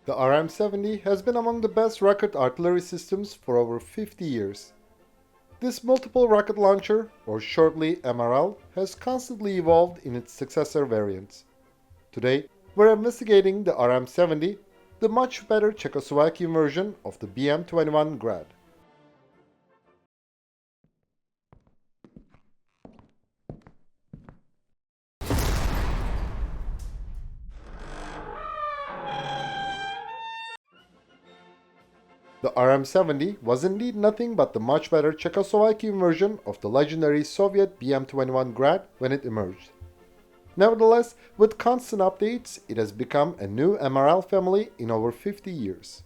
The RM-70 has been among the best rocket artillery systems for over 50 years. This multiple rocket launcher, or shortly MRL, has constantly evolved in its successor variants. Today, we're investigating the RM-70, the much better Czechoslovakian version of the BM-21 Grad. The RM-70 was indeed nothing but the much better Czechoslovakian version of the legendary Soviet BM-21 Grad when it emerged. Nevertheless, with constant updates, it has become a new MRL family in over 50 years.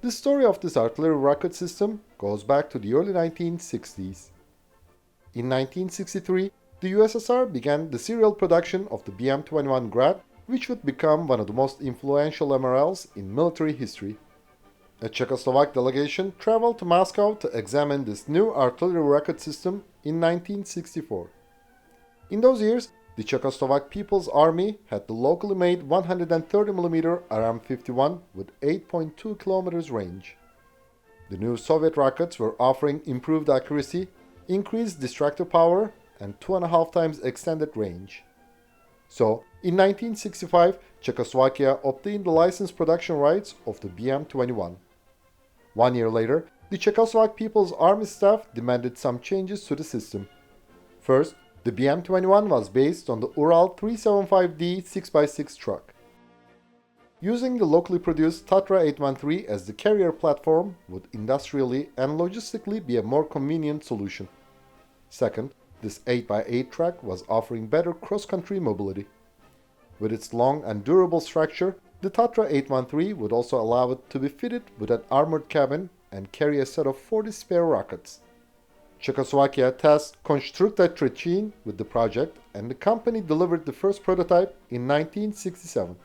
The story of this artillery rocket system goes back to the early 1960s. In 1963, the USSR began the serial production of the BM-21 Grad, which would become one of the most influential MRLs in military history. A Czechoslovak delegation traveled to Moscow to examine this new artillery rocket system in 1964. In those years, the Czechoslovak People's Army had the locally made 130mm RM-51 with 8.2 km range. The new Soviet rockets were offering improved accuracy, increased destructive power, and 2.5 times extended range. So, in 1965, Czechoslovakia obtained the licensed production rights of the BM-21. 1 year later, the Czechoslovak People's Army staff demanded some changes to the system. First, the BM-21 was based on the Ural 375D 6x6 truck. Using the locally produced Tatra 813 as the carrier platform would industrially and logistically be a more convenient solution. Second, this 8x8 truck was offering better cross-country mobility. With its long and durable structure, the Tatra 813 would also allow it to be fitted with an armored cabin and carry a set of 40 spare rockets. Czechoslovakia tasked Raketinheitin with the project, and the company delivered the first prototype in 1967.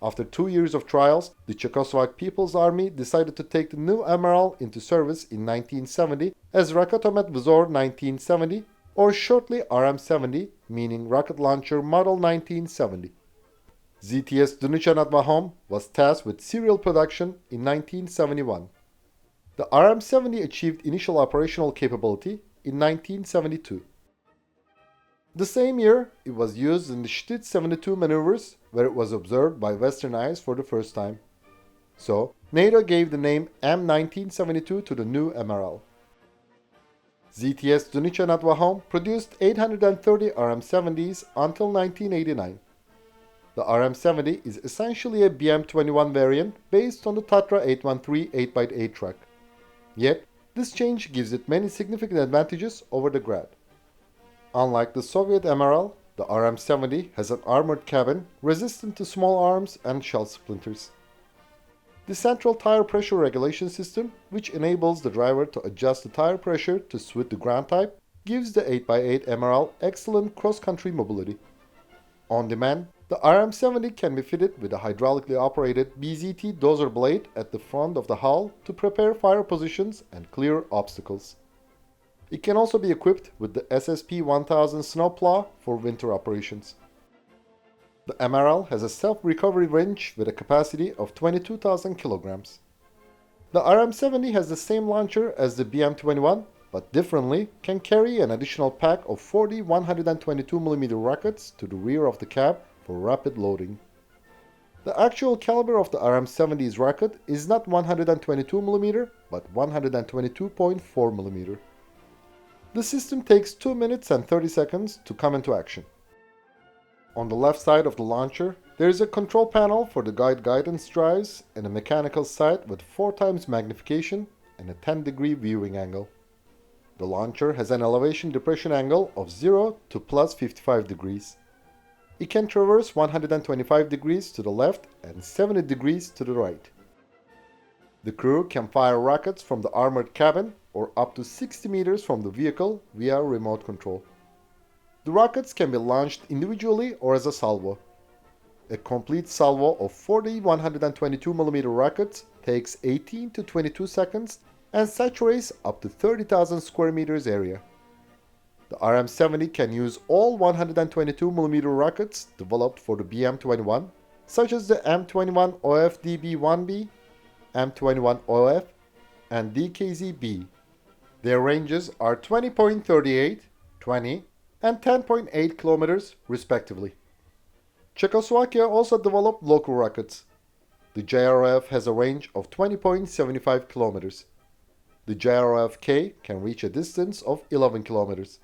After 2 years of trials, the Czechoslovak People's Army decided to take the new MRL into service in 1970 as Raketinheitin vzor 1970, or shortly RM-70, meaning Rocket Launcher Model 1970. ZTS Dunichanatmahom was tasked with serial production in 1971. The RM-70 achieved initial operational capability in 1972. The same year, it was used in the Shtit 72 maneuvers, where it was observed by Western eyes for the first time. So, NATO gave the name M1972 to the new MRL. ZTS Dunichanatmahom produced 830 RM-70s until 1989. The RM-70 is essentially a BM-21 variant based on the Tatra 813 8x8 truck. Yet, this change gives it many significant advantages over the Grad. Unlike the Soviet MRL, the RM-70 has an armored cabin resistant to small arms and shell splinters. The central tire pressure regulation system, which enables the driver to adjust the tire pressure to suit the ground type, gives the 8x8 MRL excellent cross-country mobility. On demand, the RM-70 can be fitted with a hydraulically operated BZT dozer blade at the front of the hull to prepare fire positions and clear obstacles. It can also be equipped with the SSP-1000 snowplow for winter operations. The MRL has a self-recovery winch with a capacity of 22,000 kilograms. The RM-70 has the same launcher as the BM-21, but differently can carry an additional pack of 40 122mm rockets to the rear of the cab for rapid loading. The actual caliber of the RM-70's rocket is not 122mm but 122.4mm. The system takes 2 minutes and 30 seconds to come into action. On the left side of the launcher, there is a control panel for the guidance drives and a mechanical sight with 4 times magnification and a 10-degree viewing angle. The launcher has an elevation depression angle of 0 to plus 55 degrees. It can traverse 125 degrees to the left and 70 degrees to the right. The crew can fire rockets from the armored cabin or up to 60 meters from the vehicle via remote control. The rockets can be launched individually or as a salvo. A complete salvo of 40 122mm rockets takes 18 to 22 seconds and saturates up to 30,000 square meters area. The RM-70 can use all 122mm rockets developed for the BM-21 such as the M21 OF-DB1B, M21 OF, and DKZ-B. Their ranges are 20.38, 20, and 10.8 kilometers respectively. Czechoslovakia also developed local rockets. The JRF has a range of 20.75 kilometers. The JRF-K can reach a distance of 11 kilometers.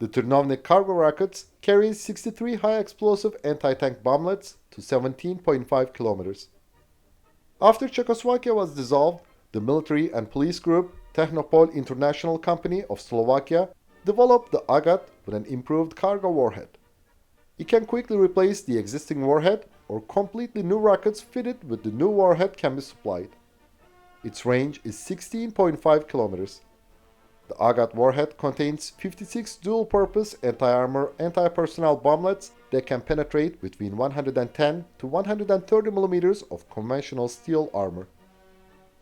The Trnovnik cargo rockets carry 63 high-explosive anti-tank bomblets to 17.5 kilometers. After Czechoslovakia was dissolved, the military and police group Technopol International Company of Slovakia developed the Agat with an improved cargo warhead. It can quickly replace the existing warhead, or completely new rockets fitted with the new warhead can be supplied. Its range is 16.5 kilometers. The Agat warhead contains 56 dual-purpose anti-armor, anti-personnel bomblets that can penetrate between 110 to 130 millimeters of conventional steel armor.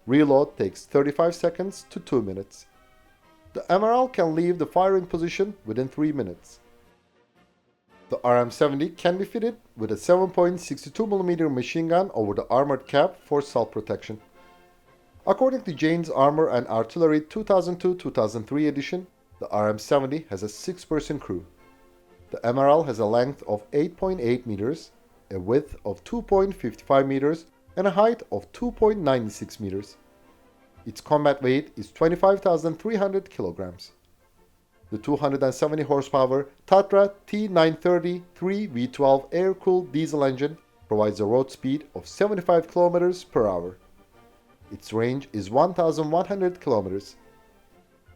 Reload takes 35 seconds to 2 minutes. The MRL can leave the firing position within 3 minutes. The RM-70 can be fitted with a 7.62mm machine gun over the armored cap for self-protection. According to Jane's Armor and Artillery 2002-2003 edition, the RM-70 has a 6-person crew. The MRL has a length of 8.8 meters, a width of 2.55 meters, and a height of 2.96 meters. Its combat weight is 25,300 kilograms. The 270 horsepower Tatra T930 3V12 air-cooled diesel engine provides a road speed of 75 kilometers per hour. Its range is 1,100 kilometers.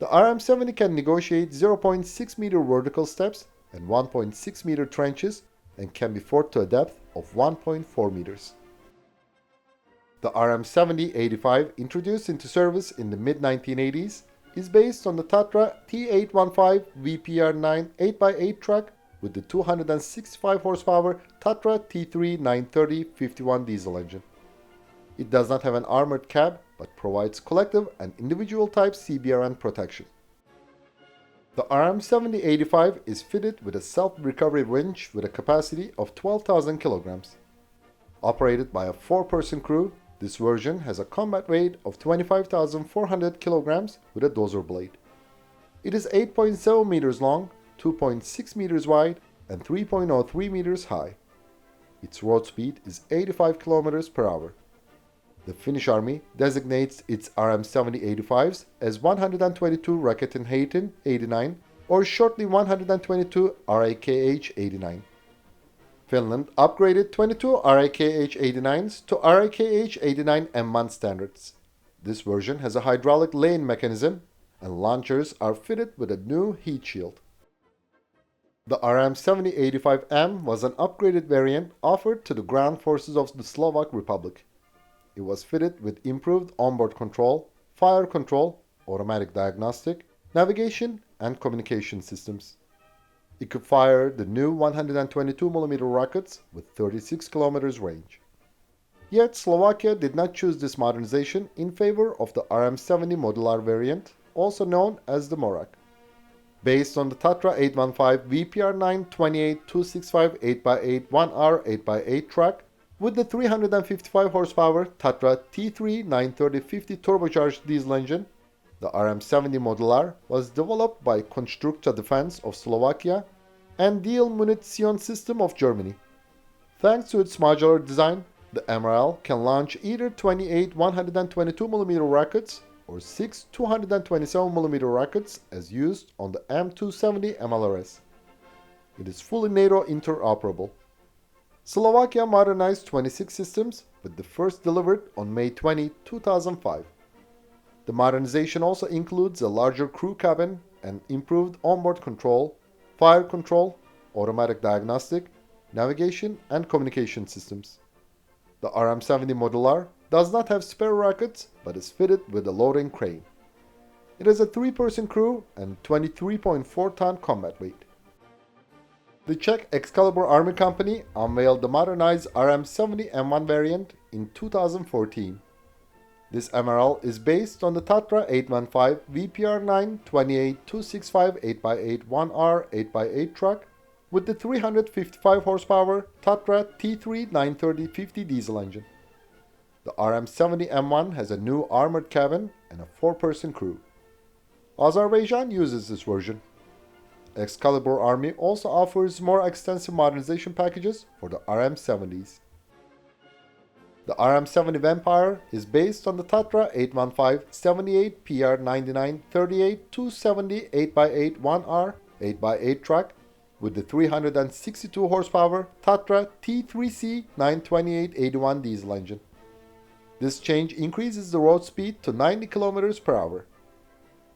The RM-70 can negotiate 0.6 meter vertical steps and 1.6 meter trenches and can be fought to a depth of 1.4 meters. The RM-70-85, introduced into service in the mid-1980s, is based on the Tatra T815 VPR-9 8x8 truck with the 265 horsepower Tatra T3 930 51 diesel engine. It does not have an armored cab, but provides collective and individual type CBRN protection. The RM-70-85 is fitted with a self-recovery winch with a capacity of 12,000 kilograms. Operated by a 4-person crew, this version has a combat weight of 25,400 kilograms with a dozer blade. It is 8.7 meters long, 2.6 meters wide, and 3.03 meters high. Its road speed is 85 kilometers per hour. The Finnish Army designates its RM-70-85s as 122 Raketinheitin 89 or shortly 122 RakH-89. Finland upgraded 22 RakH-89s to RakH-89 M1 standards. This version has a hydraulic lane mechanism and launchers are fitted with a new heat shield. The RM-70-85M was an upgraded variant offered to the ground forces of the Slovak Republic. It was fitted with improved onboard control, fire control, automatic diagnostic, navigation, and communication systems. It could fire the new 122mm rockets with 36 km range. Yet Slovakia did not choose this modernization in favor of the RM-70 Modular variant, also known as the MORAK. Based on the Tatra 815 VPR-9 28 265 8x8 1R 8x8 truck with the 355 horsepower Tatra T3 930 50 turbocharged diesel engine, the RM-70 Modular was developed by Konstrukta Defense of Slovakia and Deal Munition System of Germany. Thanks to its modular design, the MRL can launch either 28 122mm rockets or 6 227mm rockets as used on the M270 MLRS. It is fully NATO interoperable. Slovakia modernized 26 systems, with the first delivered on May 20, 2005. The modernization also includes a larger crew cabin and improved onboard control, fire control, automatic diagnostic, navigation, and communication systems. The RM-70 Modular does not have spare rockets but is fitted with a loading crane. It has a 3-person crew and 23.4-ton combat weight. The Czech Excalibur Army Company unveiled the modernized RM-70 M1 variant in 2014. This MRL is based on the Tatra 815 VPR-9 28 265 8x8 1R 8x8 truck with the 355 horsepower Tatra T3 930/50 diesel engine. The RM-70 M1 has a new armored cabin and a 4-person crew. Azerbaijan uses this version. Excalibur Army also offers more extensive modernization packages for the RM-70s. The RM-70 Vampire is based on the Tatra 815 78 PR 99 38 270 8x8 1R 8x8 truck with the 362 horsepower Tatra T3C 928/81 diesel engine. This change increases the road speed to 90 km per hour.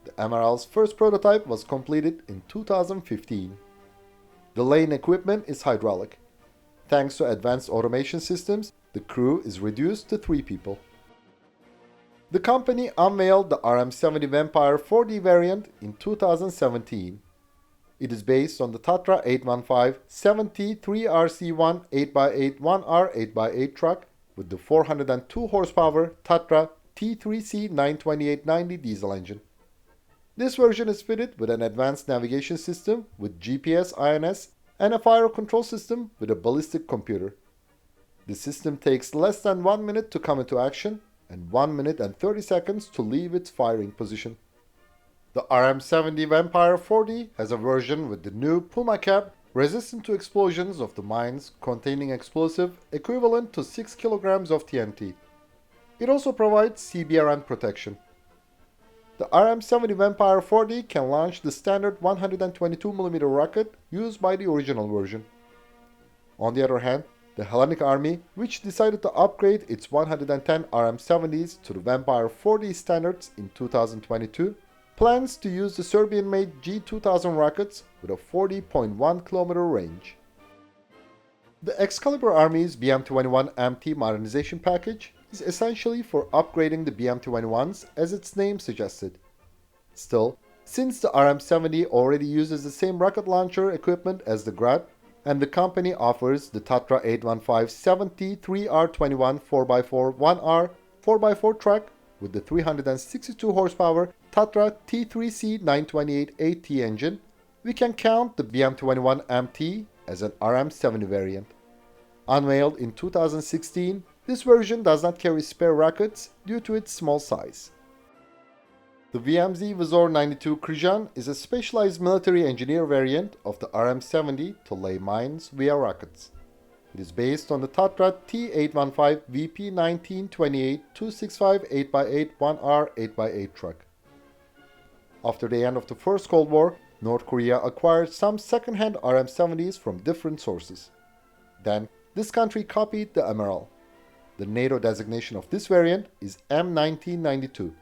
The MRL's first prototype was completed in 2015. The lane equipment is hydraulic. Thanks to advanced automation systems, the crew is reduced to 3 people. The company unveiled the RM-70 Vampire 4D variant in 2017. It is based on the Tatra 815 70 3RC1 8x8 1R 8x8 truck with the 402 horsepower Tatra T3C 928/90 diesel engine. This version is fitted with an advanced navigation system with GPS INS and a fire control system with a ballistic computer. The system takes less than 1 minute to come into action and 1 minute and 30 seconds to leave its firing position. The RM-70 Vampire 4D has a version with the new Puma cab resistant to explosions of the mines containing explosive equivalent to 6 kilograms of TNT. It also provides CBRN protection. The RM-70 Vampire 4D can launch the standard 122mm rocket used by the original version. On the other hand, the Hellenic Army, which decided to upgrade its 110 RM-70s to the Vampire 4D standards in 2022, plans to use the Serbian-made G2000 rockets with a 40.1 km range. The Excalibur Army's BM-21 MT modernization package is essentially for upgrading the BM-21s as its name suggested. Still, since the RM-70 already uses the same rocket launcher equipment as the Grad, and the company offers the Tatra 815 70 3R21 4x4 1R 4x4 truck with the 362 horsepower Tatra T3C 928/8T engine, we can count the BM-21 MT as an RM-70 variant. Unveiled in 2016, this version does not carry spare rockets due to its small size. The VMZ vzor 92 Križan is a specialized military engineer variant of the RM-70 to lay mines via rockets. It is based on the Tatra T815 VP 1928 265 8x8 1R 8x8 truck. After the end of the First Cold War, North Korea acquired some second-hand RM-70s from different sources. Then, this country copied the MRL. The NATO designation of this variant is M1992.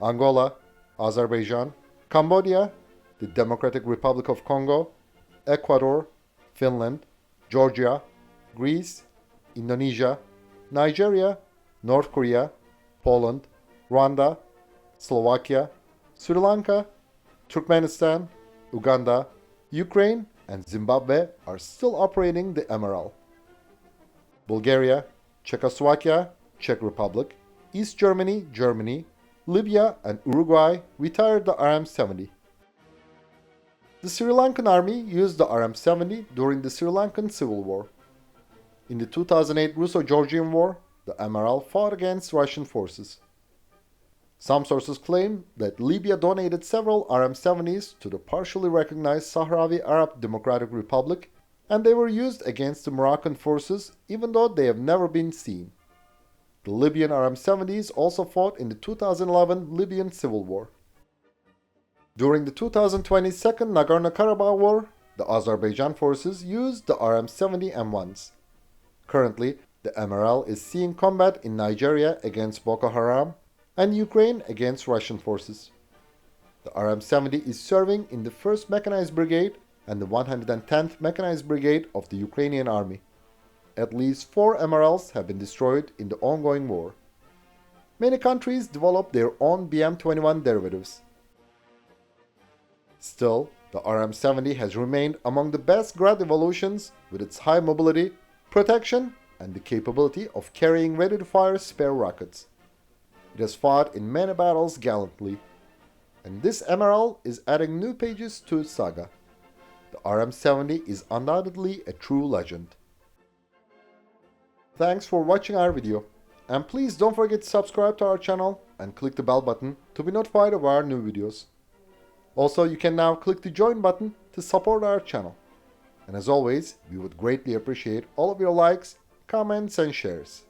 Angola, Azerbaijan, Cambodia, the Democratic Republic of Congo, Ecuador, Finland, Georgia, Greece, Indonesia, Nigeria, North Korea, Poland, Rwanda, Slovakia, Sri Lanka, Turkmenistan, Uganda, Ukraine, and Zimbabwe are still operating the MRL. Bulgaria, Czechoslovakia, Czech Republic, East Germany, Germany, Libya, and Uruguay retired the RM-70. The Sri Lankan army used the RM-70 during the Sri Lankan Civil War. In the 2008 Russo-Georgian War, the MRL fought against Russian forces. Some sources claim that Libya donated several RM-70s to the partially recognized Sahrawi Arab Democratic Republic, and they were used against the Moroccan forces even though they have never been seen. The Libyan RM-70s also fought in the 2011 Libyan Civil War. During the 2020 Second Nagorno-Karabakh War, the Azerbaijan forces used the RM-70 M1s. Currently, the MRL is seeing combat in Nigeria against Boko Haram and Ukraine against Russian forces. The RM-70 is serving in the 1st Mechanized Brigade and the 110th Mechanized Brigade of the Ukrainian Army. At least 4 MRLs have been destroyed in the ongoing war. Many countries develop their own BM-21 derivatives. Still, the RM-70 has remained among the best Grad evolutions with its high mobility, protection, and the capability of carrying ready-to-fire spare rockets. It has fought in many battles gallantly, and this MRL is adding new pages to its saga. the RM-70 is undoubtedly a true legend. Thanks for watching our video, and please don't forget to subscribe to our channel and click the bell button to be notified of our new videos. Also, you can now click the join button to support our channel. And as always, we would greatly appreciate all of your likes, comments and shares.